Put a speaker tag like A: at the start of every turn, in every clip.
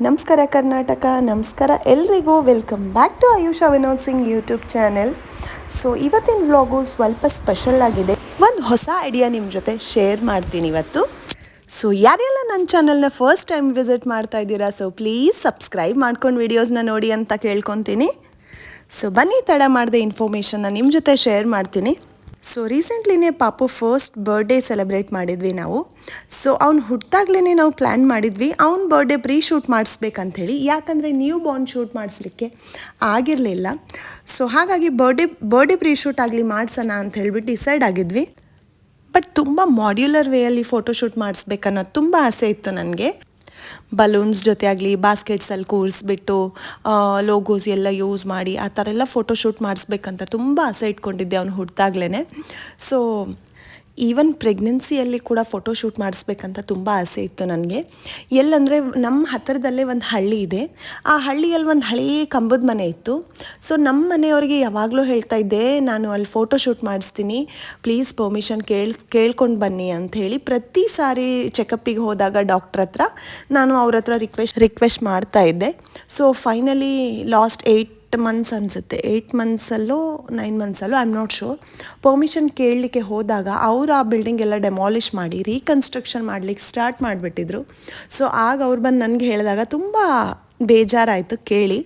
A: ನಮಸ್ಕಾರ ಕರ್ನಾಟಕ, ನಮಸ್ಕಾರ ಎಲ್ರಿಗೂ. Welcome back to Ayusha Vinod Singh YouTube channel. So ಇವತ್ತಿನ ವ್ಲಾಗು ಸ್ವಲ್ಪ ಸ್ಪೆಷಲ್ ಆಗಿದೆ. ಒಂದು ಹೊಸ ಐಡಿಯಾ ನಿಮ್ಮ ಜೊತೆ ಶೇರ್ ಮಾಡ್ತೀನಿ ಇವತ್ತು. ಸೊ ಯಾರೆಲ್ಲ ನನ್ನ ಚಾನಲ್ನ ಫಸ್ಟ್ ಟೈಮ್ ವಿಸಿಟ್ ಮಾಡ್ತಾ ಇದ್ದೀರಾ, ಸೊ ಪ್ಲೀಸ್ ಸಬ್ಸ್ಕ್ರೈಬ್ ಮಾಡ್ಕೊಂಡು ವಿಡಿಯೋಸ್ನ ನೋಡಿ ಅಂತ ಕೇಳ್ಕೊತೀನಿ. ಸೊ ಬನ್ನಿ, ತಡ ಮಾಡದೆ ಇನ್ಫಾರ್ಮೇಷನ್ನ ನಿಮ್ಮ ಜೊತೆ ಶೇರ್ ಮಾಡ್ತೀನಿ. ಸೊ ರೀಸೆಂಟ್ಲಿನೇ ಪಾಪು ಫಸ್ಟ್ ಬರ್ಡೇ ಸೆಲೆಬ್ರೇಟ್ ಮಾಡಿದ್ವಿ ನಾವು. ಸೊ ಅವ್ನು ಹುಟ್ಟಾಗ್ಲೇ ನಾವು ಪ್ಲ್ಯಾನ್ ಮಾಡಿದ್ವಿ ಅವ್ನ ಬರ್ಡೇ ಪ್ರೀ ಶೂಟ್ ಮಾಡಿಸ್ಬೇಕಂಥೇಳಿ. ಯಾಕಂದರೆ ನ್ಯೂ ಬಾರ್ನ್ ಶೂಟ್ ಮಾಡಿಸ್ಲಿಕ್ಕೆ ಆಗಿರಲಿಲ್ಲ. ಸೊ ಹಾಗಾಗಿ ಬರ್ಡೇ ಪ್ರೀ ಶೂಟ್ ಆಗಲಿ ಮಾಡಿಸೋಣ ಅಂತ ಹೇಳ್ಬಿಟ್ಟು ಡಿಸೈಡ್ ಆಗಿದ್ವಿ. ಬಟ್ ತುಂಬ ಮಾಡ್ಯುಲರ್ ವೇಯಲ್ಲಿ ಫೋಟೋಶೂಟ್ ಮಾಡಿಸ್ಬೇಕನ್ನೋದು ತುಂಬ ಆಸೆ ಇತ್ತು ನನಗೆ. ಬಲೂನ್ಸ್ ಜೊತೆ ಆಗಲಿ ಬಾಸ್ಕೆಟ್ಸಲ್ಲಿ ಕೂರಿಸ್ಬಿಟ್ಟು ಲೋಗೋಸ್ ಎಲ್ಲ ಯೂಸ್ ಮಾಡಿ ಆ ಥರ ಎಲ್ಲ ಫೋಟೋಶೂಟ್ ಮಾಡಿಸ್ಬೇಕಂತ ತುಂಬ ಆಸೆ ಇಟ್ಕೊಂಡಿದ್ದೆ ಅವ್ನು ಹುಟ್ಟಿದಾಗ್ಲೇ. ಸೊ ಈವನ್ ಪ್ರೆಗ್ನೆನ್ಸಿಯಲ್ಲಿ ಕೂಡ ಫೋಟೋಶೂಟ್ ಮಾಡಿಸ್ಬೇಕಂತ ತುಂಬ ಆಸೆ ಇತ್ತು ನನಗೆ. ಎಲ್ಲಂದರೆ ನಮ್ಮ ಹತ್ತಿರದಲ್ಲೇ ಒಂದು ಹಳ್ಳಿ ಇದೆ. ಆ ಹಳ್ಳಿಯಲ್ಲಿ ಒಂದು ಹಳೇ ಕಂಬದ ಮನೆ ಇತ್ತು. ಸೊ ನಮ್ಮ ಮನೆಯವರಿಗೆ ಯಾವಾಗಲೂ ಹೇಳ್ತಾ ಇದ್ದೆ, ನಾನು ಅಲ್ಲಿ ಫೋಟೋಶೂಟ್ ಮಾಡಿಸ್ತೀನಿ, ಪ್ಲೀಸ್ ಪರ್ಮಿಷನ್ ಕೇಳ್ಕೊಂಡು ಬನ್ನಿ ಅಂಥೇಳಿ. ಪ್ರತಿ ಸಾರಿ ಚೆಕಪ್ಪಿಗೆ ಹೋದಾಗ ಡಾಕ್ಟ್ರ್ ಹತ್ರ ನಾನು ಅವ್ರ ಹತ್ರ ರಿಕ್ವೆಸ್ಟ್ ಮಾಡ್ತಾ ಇದ್ದೆ. ಸೊ ಫೈನಲಿ ಲಾಸ್ಟ್ 8 months ಅನಿಸುತ್ತೆ, 8 monthsಲ್ಲೋ 9 monthsಲ್ಲೋ I am not sure, permission ಕೇಳಲಿಕ್ಕೆ ಹೋದಾಗ ಅವರು ಆ ಬಿಲ್ಡಿಂಗ್ ಎಲ್ಲ ಡೆಮಾಲಿಷ್ ಮಾಡಿ ರೀಕನ್ಸ್ಟ್ರಕ್ಷನ್ ಮಾಡಲಿಕ್ಕೆ ಸ್ಟಾರ್ಟ್ ಮಾಡಿಬಿಟ್ಟಿದ್ರು. ಸೊ ಆಗ ಅವ್ರು ಬಂದು ನನಗೆ ಹೇಳಿದಾಗ ತುಂಬ ಬೇಜಾರಾಯಿತು ಕೇಳಿ.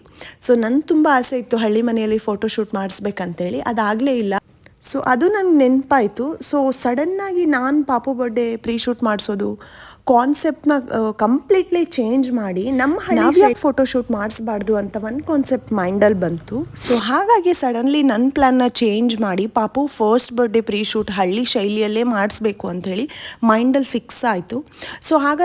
A: ಸೊ ನನಗೆ ತುಂಬ ಆಸೆ ಇತ್ತು ಹಳ್ಳಿ ಮನೆಯಲ್ಲಿ ಫೋಟೋಶೂಟ್ ಮಾಡಿಸ್ಬೇಕಂತೇಳಿ, ಅದಾಗಲೇ ಇಲ್ಲ. ಸೊ ಅದು ನನಗೆ ನೆನಪಾಯಿತು. ಸೊ ಸಡನ್ನಾಗಿ ನಾನು ಪಾಪು ಬರ್ಡೇ ಪ್ರೀ ಶೂಟ್ ಮಾಡಿಸೋದು ಕಾನ್ಸೆಪ್ಟ್ನ ಕಂಪ್ಲೀಟ್ಲಿ ಚೇಂಜ್ ಮಾಡಿ ನಮ್ಮ ಹಳ್ಳಿ ಫೋಟೋಶೂಟ್ ಮಾಡಿಸ್ಬಾರ್ದು ಅಂತ ಒಂದು ಕಾನ್ಸೆಪ್ಟ್ ಮೈಂಡಲ್ಲಿ ಬಂತು. ಸೊ ಹಾಗಾಗಿ ಸಡನ್ಲಿ ನನ್ನ ಪ್ಲ್ಯಾನ್ನ ಚೇಂಜ್ ಮಾಡಿ ಪಾಪು ಫಸ್ಟ್ ಬರ್ಡೇ ಪ್ರೀ ಶೂಟ್ ಹಳ್ಳಿ ಶೈಲಿಯಲ್ಲೇ ಮಾಡಿಸ್ಬೇಕು ಅಂಥೇಳಿ ಮೈಂಡಲ್ಲಿ ಫಿಕ್ಸ್ ಆಯಿತು. ಸೊ ಆಗ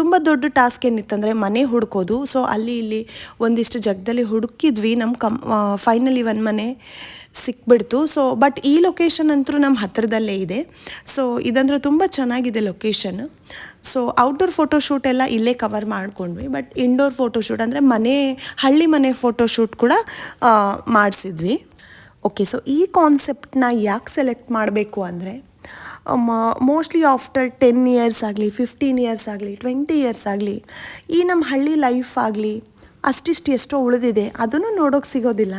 A: ತುಂಬ ದೊಡ್ಡ ಟಾಸ್ಕ್ ಏನಿತ್ತಂದರೆ ಮನೆ ಹುಡ್ಕೋದು. ಸೊ ಅಲ್ಲಿ ಇಲ್ಲಿ ಒಂದಿಷ್ಟು ಜಾಗದಲ್ಲಿ ಹುಡುಕಿದ್ವಿ. ಫೈನಲಿ ಒಂದು ಮನೆ ಸಿಕ್ಬಿಡ್ತು. ಸೊ ಬಟ್ ಈ ಲೊಕೇಶನ್ ಅಂತೂ ನಮ್ಮ ಹತ್ತಿರದಲ್ಲೇ ಇದೆ. ಸೊ ಇದಂದ್ರೆ ತುಂಬ ಚೆನ್ನಾಗಿದೆ ಲೊಕೇಶನ್. ಸೊ ಔಟ್ಡೋರ್ ಫೋಟೋಶೂಟ್ ಎಲ್ಲ ಇಲ್ಲೇ ಕವರ್ ಮಾಡ್ಕೊಂಡ್ವಿ. ಬಟ್ ಇಂಡೋರ್ ಫೋಟೋಶೂಟ್ ಅಂದರೆ ಹಳ್ಳಿ ಮನೆ ಫೋಟೋಶೂಟ್ ಕೂಡ ಮಾಡಿಸಿದ್ವಿ. ಓಕೆ, ಸೊ ಈ ಕಾನ್ಸೆಪ್ಟನ್ನ ಯಾಕೆ ಸೆಲೆಕ್ಟ್ ಮಾಡಬೇಕು ಅಂದರೆ ಮೋಸ್ಟ್ಲಿ ಆಫ್ಟರ್ 10 years ಆಗಲಿ 15 years ಆಗಲಿ 20 years ಆಗಲಿ ಈ ನಮ್ಮ ಹಳ್ಳಿ ಲೈಫ್ ಆಗಲಿ ಅಷ್ಟಿಷ್ಟು ಎಷ್ಟೋ ಉಳಿದಿದೆ, ಅದನ್ನು ನೋಡೋಕೆ ಸಿಗೋದಿಲ್ಲ.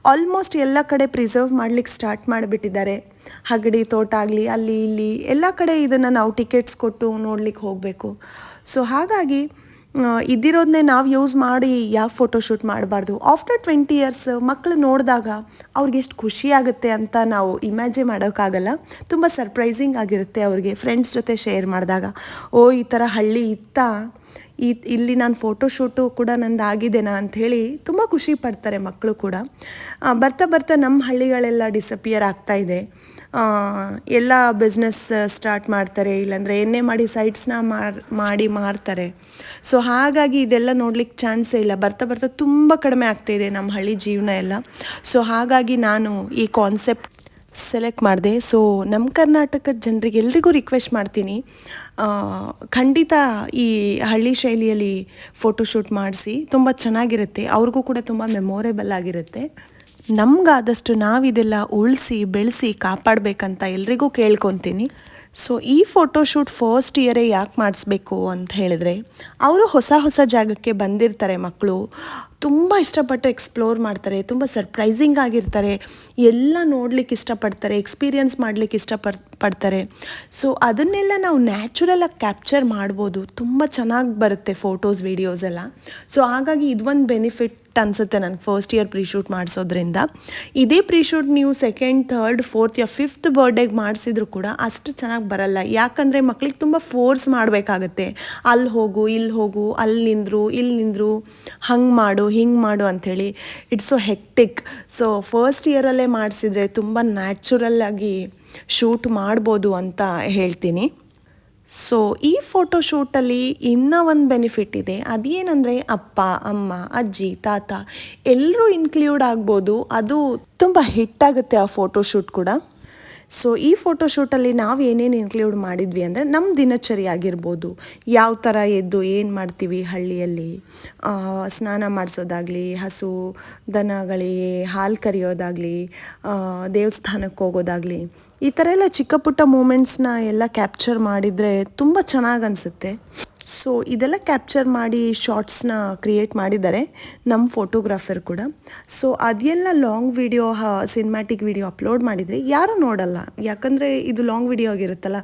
A: ಆಲ್ಮೋಸ್ಟ್ ಎಲ್ಲ ಕಡೆ ಪ್ರಿಸರ್ವ್ ಮಾಡ್ಲಿಕ್ಕೆ ಸ್ಟಾರ್ಟ್ ಮಾಡಿಬಿಟ್ಟಿದ್ದಾರೆ. ಹಗಡಿ ತೋಟ ಆಗಲಿ ಅಲ್ಲಿ ಇಲ್ಲಿ ಎಲ್ಲ ಕಡೆ ಇದನ್ನು ನಾವು ಟಿಕೆಟ್ಸ್ ಕೊಟ್ಟು ನೋಡ್ಲಿಕ್ಕೆ ಹೋಗಬೇಕು. ಸೊ ಹಾಗಾಗಿ ಇದ್ದಿರೋದನ್ನೇ ನಾವು ಯೂಸ್ ಮಾಡಿ ಯಾವ ಫೋಟೋಶೂಟ್ ಮಾಡಬಾರ್ದು. ಆಫ್ಟರ್ 20 years ಮಕ್ಕಳು ನೋಡಿದಾಗ ಅವ್ರಿಗೆ ಎಷ್ಟು ಖುಷಿ ಆಗುತ್ತೆ ಅಂತ ನಾವು ಇಮ್ಯಾಜಿನ್ ಮಾಡೋಕ್ಕಾಗಲ್ಲ. ತುಂಬ ಸರ್ಪ್ರೈಸಿಂಗ್ ಆಗಿರುತ್ತೆ ಅವ್ರಿಗೆ ಫ್ರೆಂಡ್ಸ್ ಜೊತೆ ಶೇರ್ ಮಾಡಿದಾಗ. ಓ, ಈ ಥರ ಹಳ್ಳಿ ಇತ್ತಾ, ಇಲ್ಲಿ ನಾನು ಫೋಟೋಶೂಟು ಕೂಡ ನಂದು ಆಗಿದೆನಾ ಅಂಥೇಳಿ ತುಂಬ ಖುಷಿ ಪಡ್ತಾರೆ ಮಕ್ಕಳು ಕೂಡ. ಬರ್ತಾ ಬರ್ತಾ ನಮ್ಮ ಹಳ್ಳಿಗಳೆಲ್ಲ ಡಿಸಪಿಯರ್ ಆಗ್ತಾಯಿದೆ. ಎಲ್ಲ ಬಿಸ್ನೆಸ್ ಸ್ಟಾರ್ಟ್ ಮಾಡ್ತಾರೆ, ಇಲ್ಲಾಂದರೆ ಎಣ್ಣೆ ಮಾಡಿ ಸೈಟ್ಸ್ನ ಮಾಡಿ ಮಾರ್ತಾರೆ. ಸೊ ಹಾಗಾಗಿ ಇದೆಲ್ಲ ನೋಡ್ಲಿಕ್ಕೆ ಚಾನ್ಸೇ ಇಲ್ಲ. ಬರ್ತಾ ಬರ್ತಾ ತುಂಬ ಕಡಿಮೆ ಆಗ್ತಾಯಿದೆ ನಮ್ಮ ಹಳ್ಳಿ ಜೀವನ ಎಲ್ಲ. ಸೊ ಹಾಗಾಗಿ ನಾನು ಈ ಕಾನ್ಸೆಪ್ಟ್ ಸೆಲೆಕ್ಟ್ ಮಾಡಿದೆ. ಸೊ ನಮ್ಮ ಕರ್ನಾಟಕದ ಜನರಿಗೆ ಎಲ್ರಿಗೂ ರಿಕ್ವೆಸ್ಟ್ ಮಾಡ್ತೀನಿ, ಖಂಡಿತ ಈ ಹಳ್ಳಿ ಶೈಲಿಯಲ್ಲಿ ಫೋಟೋಶೂಟ್ ಮಾಡಿಸಿ, ತುಂಬ ಚೆನ್ನಾಗಿರುತ್ತೆ. ಅವ್ರಿಗೂ ಕೂಡ ತುಂಬ ಮೆಮೊರೇಬಲ್ ಆಗಿರುತ್ತೆ. ನಮಗಾದಷ್ಟು ನಾವಿದೆಲ್ಲ ಉಳಿಸಿ ಬೆಳೆಸಿ ಕಾಪಾಡಬೇಕಂತ ಎಲ್ರಿಗೂ ಕೇಳ್ಕೊತೀನಿ. ಸೊ ಈ ಫೋಟೋಶೂಟ್ ಫಸ್ಟ್ ಇಯರೇ ಯಾಕೆ ಮಾಡಿಸ್ಬೇಕು ಅಂತ ಹೇಳಿದ್ರೆ, ಅವರು ಹೊಸ ಜಾಗಕ್ಕೆ ಬಂದಿರ್ತಾರೆ ಮಕ್ಕಳು, ತುಂಬ ಇಷ್ಟಪಟ್ಟು ಎಕ್ಸ್ಪ್ಲೋರ್ ಮಾಡ್ತಾರೆ, ತುಂಬ ಸರ್ಪ್ರೈಸಿಂಗ್ ಆಗಿರ್ತಾರೆ, ಎಲ್ಲ ನೋಡ್ಲಿಕ್ಕೆ ಇಷ್ಟಪಡ್ತಾರೆ, ಎಕ್ಸ್ಪೀರಿಯನ್ಸ್ ಮಾಡಲಿಕ್ಕೆ ಇಷ್ಟಪಡ್ತಾರೆ. ಸೊ ಅದನ್ನೆಲ್ಲ ನಾವು ನ್ಯಾಚುರಲಾಗಿ ಕ್ಯಾಪ್ಚರ್ ಮಾಡ್ಬೋದು, ತುಂಬ ಚೆನ್ನಾಗಿ ಬರುತ್ತೆ ಫೋಟೋಸ್ ವೀಡಿಯೋಸ್ ಎಲ್ಲ. ಸೊ ಹಾಗಾಗಿ ಇದೊಂದು ಬೆನಿಫಿಟ್ ಅನಿಸುತ್ತೆ ನನಗೆ ಫಸ್ಟ್ ಇಯರ್ ಪ್ರೀ ಶೂಟ್ ಮಾಡಿಸೋದ್ರಿಂದ. ಇದೇ ಪ್ರೀ ಶೂಟ್ ನೀವು 2nd, 3rd, 4th ಯಾ 5th ಬರ್ಡೇಗೆ ಮಾಡಿಸಿದ್ರು ಕೂಡ ಅಷ್ಟು ಚೆನ್ನಾಗಿ ಬರಲ್ಲ. ಯಾಕಂದರೆ ಮಕ್ಳಿಗೆ ತುಂಬ ಫೋರ್ಸ್ ಮಾಡಬೇಕಾಗತ್ತೆ. ಅಲ್ಲಿ ಹೋಗು, ಇಲ್ಲಿ ಹೋಗು, ಅಲ್ಲಿ ನಿಂದರು, ಇಲ್ಲಿ ನಿಂದರು, ಹಂಗೆ ಮಾಡು, ಹಿಂಗೆ ಮಾಡು ಅಂಥೇಳಿ. It's so hectic. So first ಇಯರಲ್ಲೇ ಮಾಡಿಸಿದ್ರೆ ತುಂಬ ನ್ಯಾಚುರಲ್ಲಾಗಿ ಶೂಟ್ ಮಾಡ್ಬೋದು ಅಂತ ಹೇಳ್ತೀನಿ. ಸೊ ಈ ಫೋಟೋಶೂಟಲ್ಲಿ ಇನ್ನೂ ಒಂದು ಬೆನಿಫಿಟ್ ಇದೆ. ಅದೇನೆಂದರೆ ಅಪ್ಪ, ಅಮ್ಮ, ಅಜ್ಜಿ, ತಾತ ಎಲ್ಲರೂ ಇನ್ಕ್ಲೂಡ್ ಆಗ್ಬೋದು. ಅದು ತುಂಬ ಹಿಟ್ಟಾಗುತ್ತೆ ಆ ಫೋಟೋಶೂಟ್ ಕೂಡ. ಸೊ ಈ ಫೋಟೋಶೂಟಲ್ಲಿ ನಾವು ಏನೇನು ಇನ್ಕ್ಲೂಡ್ ಮಾಡಿದ್ವಿ ಅಂದರೆ, ನಮ್ಮ ದಿನಚರಿ ಆಗಿರ್ಬೋದು, ಯಾವ ಥರ ಎದ್ದು ಏನು ಮಾಡ್ತೀವಿ ಹಳ್ಳಿಯಲ್ಲಿ, ಸ್ನಾನ ಮಾಡಿಸೋದಾಗಲಿ, ಹಸು ದನಗಳಿಗೆ ಹಾಲು ಕರೆಯೋದಾಗಲಿ, ದೇವಸ್ಥಾನಕ್ಕೆ ಹೋಗೋದಾಗಲಿ, ಈ ಥರ ಎಲ್ಲ ಚಿಕ್ಕ ಪುಟ್ಟ ಮೂಮೆಂಟ್ಸ್ನ ಎಲ್ಲ ಕ್ಯಾಪ್ಚರ್ ಮಾಡಿದರೆ ತುಂಬ ಚೆನ್ನಾಗಿ ಅನಿಸುತ್ತೆ. ಸೊ ಇದೆಲ್ಲ ಕ್ಯಾಪ್ಚರ್ ಮಾಡಿ ಶಾರ್ಟ್ಸ್ನ ಕ್ರಿಯೇಟ್ ಮಾಡಿದ್ದಾರೆ ನಮ್ಮ ಫೋಟೋಗ್ರಾಫರ್ ಕೂಡ. ಸೊ ಅದೆಲ್ಲ long video cinematic video upload ಮಾಡಿದರೆ ಯಾರೂ ನೋಡಲ್ಲ, ಯಾಕಂದರೆ ಇದು ಲಾಂಗ್ ವಿಡಿಯೋ ಆಗಿರುತ್ತಲ್ಲ,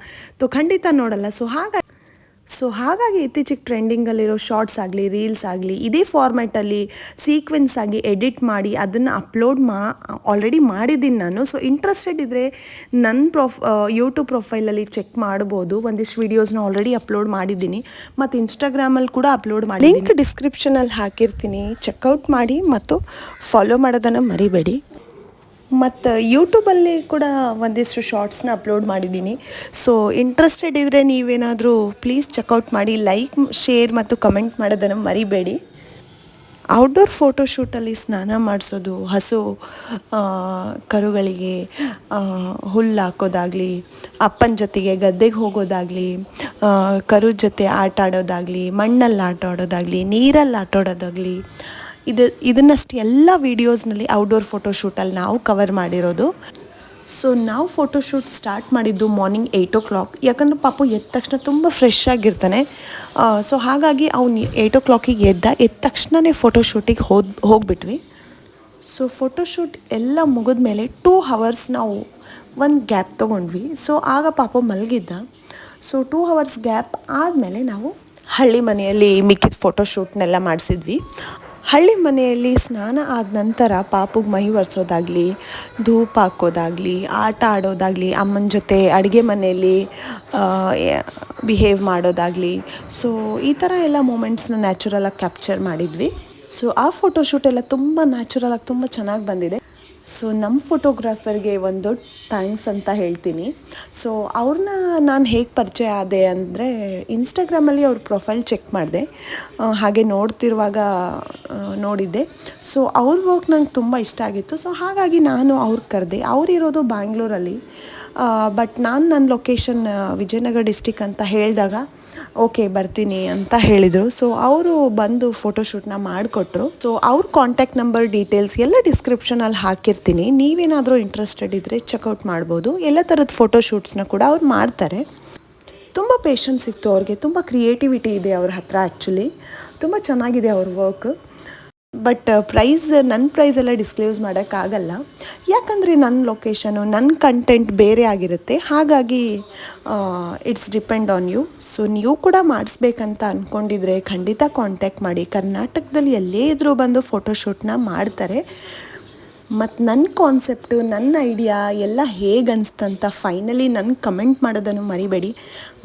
A: ಖಂಡಿತ ನೋಡಲ್ಲ. ಹಾಗಾಗಿ ಇತ್ತೀಚೆಗೆ ಟ್ರೆಂಡಿಂಗಲ್ಲಿರೋ ಶಾರ್ಟ್ಸ್ ಆಗಲಿ, ರೀಲ್ಸ್ ಆಗಲಿ, ಇದೇ ಫಾರ್ಮ್ಯಾಟಲ್ಲಿ ಸೀಕ್ವೆನ್ಸ್ ಆಗಿ ಎಡಿಟ್ ಮಾಡಿ ಅದನ್ನು ಅಪ್ಲೋಡ್ ಆಲ್ರೆಡಿ ಮಾಡಿದ್ದೀನಿ ನಾನು. ಸೊ ಇಂಟ್ರೆಸ್ಟೆಡ್ ಇದ್ದರೆ ನನ್ನ ಯೂಟ್ಯೂಬ್ ಪ್ರೊಫೈಲಲ್ಲಿ ಚೆಕ್ ಮಾಡ್ಬೋದು. ಒಂದಿಷ್ಟು ವೀಡಿಯೋಸ್ನ ಆಲ್ರೆಡಿ ಅಪ್ಲೋಡ್ ಮಾಡಿದ್ದೀನಿ ಮತ್ತು ಇನ್ಸ್ಟಾಗ್ರಾಮಲ್ಲಿ ಕೂಡ ಅಪ್ಲೋಡ್ ಮಾಡಿ. ಲಿಂಕ್ ಡಿಸ್ಕ್ರಿಪ್ಷನಲ್ಲಿ ಹಾಕಿರ್ತೀನಿ, ಚೆಕ್ಔಟ್ ಮಾಡಿ ಮತ್ತು ಫಾಲೋ ಮಾಡೋದನ್ನು ಮರಿಬೇಡಿ. ಮತ್ತು ಯೂಟ್ಯೂಬಲ್ಲಿ ಕೂಡ ಒಂದಿಷ್ಟು ಶಾರ್ಟ್ಸ್ನ ಅಪ್ಲೋಡ್ ಮಾಡಿದ್ದೀನಿ. ಸೊ ಇಂಟ್ರೆಸ್ಟೆಡ್ ಇದ್ದರೆ ನೀವೇನಾದರೂ ಪ್ಲೀಸ್ ಚೆಕ್ಔಟ್ ಮಾಡಿ, ಲೈಕ್, ಶೇರ್ ಮತ್ತು ಕಮೆಂಟ್ ಮಾಡೋದನ್ನು ಮರಿಬೇಡಿ. ಔಟ್ಡೋರ್ ಫೋಟೋಶೂಟಲ್ಲಿ ಸ್ನಾನ ಮಾಡಿಸೋದು, ಹಸು ಕರುಗಳಿಗೆ ಹುಲ್ಲು ಹಾಕೋದಾಗಲಿ, ಅಪ್ಪನ ಜೊತೆಗೆ ಗದ್ದೆಗೆ ಹೋಗೋದಾಗಲಿ, ಕರು ಜೊತೆ ಆಟ ಆಡೋದಾಗಲಿ, ಮಣ್ಣಲ್ಲಿ ಆಟ ಆಡೋದಾಗಲಿ, ನೀರಲ್ಲಿ ಆಟ ಆಡೋದಾಗಲಿ, ಇದನ್ನಷ್ಟು ಎಲ್ಲ ವೀಡಿಯೋಸ್ನಲ್ಲಿ ಔಟ್ಡೋರ್ ಫೋಟೋಶೂಟಲ್ಲಿ ನಾವು ಕವರ್ ಮಾಡಿರೋದು. ಸೊ ನಾವು ಫೋಟೋಶೂಟ್ ಸ್ಟಾರ್ಟ್ ಮಾಡಿದ್ದು ಮಾರ್ನಿಂಗ್ 8 o'clock, ಯಾಕಂದರೆ ಪಾಪು ಎದ್ದ ತಕ್ಷಣ ತುಂಬ ಫ್ರೆಶ್ ಆಗಿರ್ತಾನೆ. ಸೊ ಹಾಗಾಗಿ ಅವ್ನು 8 o'clock ಎದ್ದ ತಕ್ಷಣವೇ ಫೋಟೋಶೂಟಿಗೆ ಹೋಗ್ಬಿಟ್ವಿ. ಸೊ ಫೋಟೋಶೂಟ್ ಎಲ್ಲ ಮುಗಿದ ಮೇಲೆ 2 hours ನಾವು ಒಂದು ಗ್ಯಾಪ್ ತೊಗೊಂಡ್ವಿ. ಸೊ ಆಗ ಪಾಪು ಮಲಗಿದ್ದ. ಸೊ 2 hours ಗ್ಯಾಪ್ ಆದಮೇಲೆ ನಾವು ಹಳ್ಳಿ ಮನೆಯಲ್ಲಿ ಮಿಕ್ಕಿದ ಫೋಟೋಶೂಟ್ನೆಲ್ಲ ಮಾಡಿಸಿದ್ವಿ. ಹಳ್ಳಿ ಮನೆಯಲ್ಲಿ ಸ್ನಾನ ಆದ ನಂತರ ಪಾಪುಗೆ ಮೈ ಒರೆಸೋದಾಗಲಿ, ಧೂಪ ಹಾಕೋದಾಗಲಿ, ಆಟ ಆಡೋದಾಗಲಿ, ಅಮ್ಮನ ಜೊತೆ ಅಡುಗೆ ಮನೆಯಲ್ಲಿ ಬಿಹೇವ್ ಮಾಡೋದಾಗಲಿ, ಸೊ ಈ ಥರ ಎಲ್ಲ ಮೂಮೆಂಟ್ಸ್ನ ನ್ಯಾಚುರಲಾಗಿ ಕ್ಯಾಪ್ಚರ್ ಮಾಡಿದ್ವಿ. ಸೊ ಆ ಫೋಟೋಶೂಟ್ ಎಲ್ಲ ತುಂಬ ನ್ಯಾಚುರಲಾಗಿ ತುಂಬ ಚೆನ್ನಾಗಿ ಬಂದಿದೆ. ಸೊ ನಮ್ಮ ಫೋಟೋಗ್ರಾಫರ್ಗೆ ಒಂದು ದೊಡ್ಡ ಥ್ಯಾಂಕ್ಸ್ ಅಂತ ಹೇಳ್ತೀನಿ. ಸೊ ಅವ್ರನ್ನ ನಾನು ಹೇಗೆ ಪರಿಚಯ ಆದೆ ಅಂದರೆ, ಇನ್ಸ್ಟಾಗ್ರಾಮಲ್ಲಿ ಅವ್ರ ಪ್ರೊಫೈಲ್ ಚೆಕ್ ಮಾಡಿದೆ, ಹಾಗೆ ನೋಡ್ತಿರುವಾಗ ನೋಡಿದ್ದೆ. ಸೊ ಅವ್ರ ವರ್ಕ್ ನಂಗೆ ತುಂಬ ಇಷ್ಟ ಆಗಿತ್ತು. ಸೊ ಹಾಗಾಗಿ ನಾನು ಅವ್ರಿಗೆ ಕರೆದೆ. ಅವರಿರೋದು ಬ್ಯಾಂಗ್ಳೂರಲ್ಲಿ, ಬಟ್ ನಾನು ನನ್ನ ಲೊಕೇಶನ್ ವಿಜಯನಗರ ಡಿಸ್ಟಿಕ್ ಅಂತ ಹೇಳಿದಾಗ ಓಕೆ ಬರ್ತೀನಿ ಅಂತ ಹೇಳಿದರು. ಸೊ ಅವರು ಬಂದು ಫೋಟೋಶೂಟ್ನ ಮಾಡಿಕೊಟ್ರು. ಸೊ ಅವ್ರ ಕಾಂಟ್ಯಾಕ್ಟ್ ನಂಬರ್, ಡೀಟೇಲ್ಸ್ ಎಲ್ಲ ಡಿಸ್ಕ್ರಿಪ್ಷನಲ್ಲಿ ಹಾಕಿರ್ತೀನಿ. ನೀವೇನಾದರೂ ಇಂಟ್ರೆಸ್ಟೆಡ್ ಇದ್ದರೆ ಚೆಕ್ಔಟ್ ಮಾಡ್ಬೋದು. ಎಲ್ಲ ಥರದ ಫೋಟೋಶೂಟ್ಸ್ನ ಕೂಡ ಅವ್ರು ಮಾಡ್ತಾರೆ. ತುಂಬ ಪೇಷನ್ಸ್ ಇತ್ತು ಅವ್ರಿಗೆ, ತುಂಬ ಕ್ರಿಯೇಟಿವಿಟಿ ಇದೆ ಅವ್ರ ಹತ್ರ. ಆ್ಯಕ್ಚುಲಿ ತುಂಬ ಚೆನ್ನಾಗಿದೆ ಅವ್ರ ವರ್ಕ್. ಬಟ್ ನನ್ನ ಪ್ರೈಸ್ ಎಲ್ಲ ಡಿಸ್ಕ್ಲೋಸ್ ಮಾಡೋಕ್ಕಾಗಲ್ಲ, ಯಾಕಂದರೆ ನನ್ನ ಲೊಕೇಶನು, ನನ್ನ ಕಂಟೆಂಟ್ ಬೇರೆ ಆಗಿರುತ್ತೆ. ಹಾಗಾಗಿ it's depend on you. So ನೀವು ಕೂಡ ಮಾಡಿಸ್ಬೇಕಂತ ಅಂದ್ಕೊಂಡಿದ್ರೆ ಖಂಡಿತ ಕಾಂಟ್ಯಾಕ್ಟ್ ಮಾಡಿ. ಕರ್ನಾಟಕದಲ್ಲಿ ಎಲ್ಲೇ ಇದ್ರೂ ಬಂದು ಫೋಟೋಶೂಟ್ನ ಮಾಡ್ತಾರೆ. ಮತ್ತು ನನ್ನ ಕಾನ್ಸೆಪ್ಟು, ನನ್ನ ಐಡಿಯಾ ಎಲ್ಲ ಹೇಗೆ ಅನಿಸ್ತಂತ ಫೈನಲಿ ನನ್ನ ಕಮೆಂಟ್ ಮಾಡೋದನ್ನು ಮರಿಬೇಡಿ.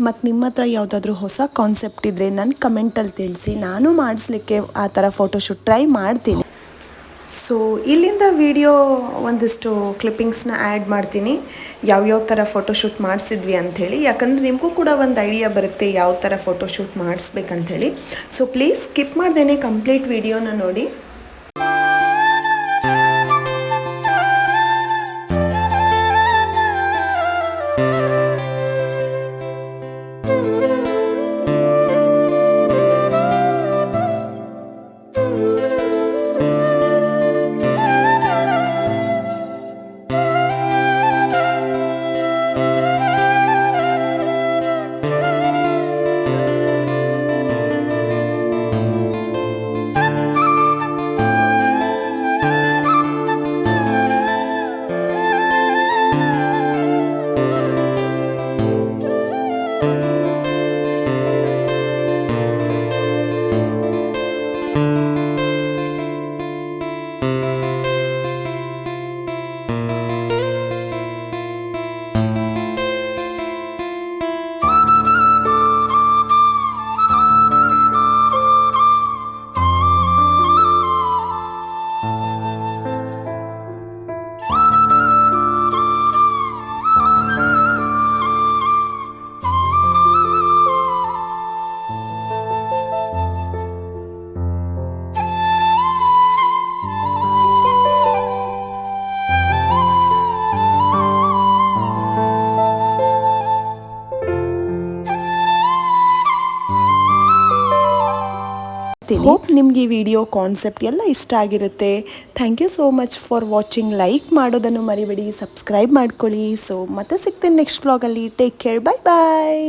A: ಮತ್ತು ನಿಮ್ಮ ಹತ್ರ ಯಾವುದಾದ್ರೂ ಹೊಸ ಕಾನ್ಸೆಪ್ಟ್ ಇದ್ದರೆ ನನ್ನ ಕಮೆಂಟಲ್ಲಿ ತಿಳಿಸಿ, ನಾನು ಮಾಡಿಸ್ಲಿಕ್ಕೆ ಆ ಥರ ಫೋಟೋಶೂಟ್ ಟ್ರೈ ಮಾಡ್ತೀನಿ. ಸೊ ಇಲ್ಲಿಂದ ವಿಡಿಯೋ ಒಂದಿಷ್ಟು ಕ್ಲಿಪ್ಪಿಂಗ್ಸ್ನ ಆ್ಯಡ್ ಮಾಡ್ತೀನಿ, ಯಾವ್ಯಾವ ಥರ ಫೋಟೋಶೂಟ್ ಮಾಡಿಸಿದ್ವಿ ಅಂಥೇಳಿ. ಯಾಕಂದರೆ ನಿಮಗೂ ಕೂಡ ಒಂದು ಐಡಿಯಾ ಬರುತ್ತೆ ಯಾವ ಥರ ಫೋಟೋಶೂಟ್ ಮಾಡಿಸ್ಬೇಕಂಥೇಳಿ. ಸೊ ಪ್ಲೀಸ್ ಸ್ಕಿಪ್ ಮಾಡ್ದೇನೆ ಕಂಪ್ಲೀಟ್ ವಿಡಿಯೋನ ನೋಡಿ. ಹೋಪ್ ನಿಮಗೆ ಈ ವಿಡಿಯೋ ಕಾನ್ಸೆಪ್ಟ್ ಎಲ್ಲ ಇಷ್ಟ ಆಗಿರುತ್ತೆ. Thank you so much for watching. Like ಮಾಡೋದನ್ನು ಮರಿಬೇಡಿ, ಸಬ್ಸ್ಕ್ರೈಬ್ ಮಾಡ್ಕೊಳ್ಳಿ. ಸೊ ಮತ್ತೆ ಸಿಗ್ತೇನೆ ನೆಕ್ಸ್ಟ್ ವ್ಲಾಗಲ್ಲಿ. ಟೇಕ್ ಕೇರ್, ಬಾಯ್ ಬಾಯ್.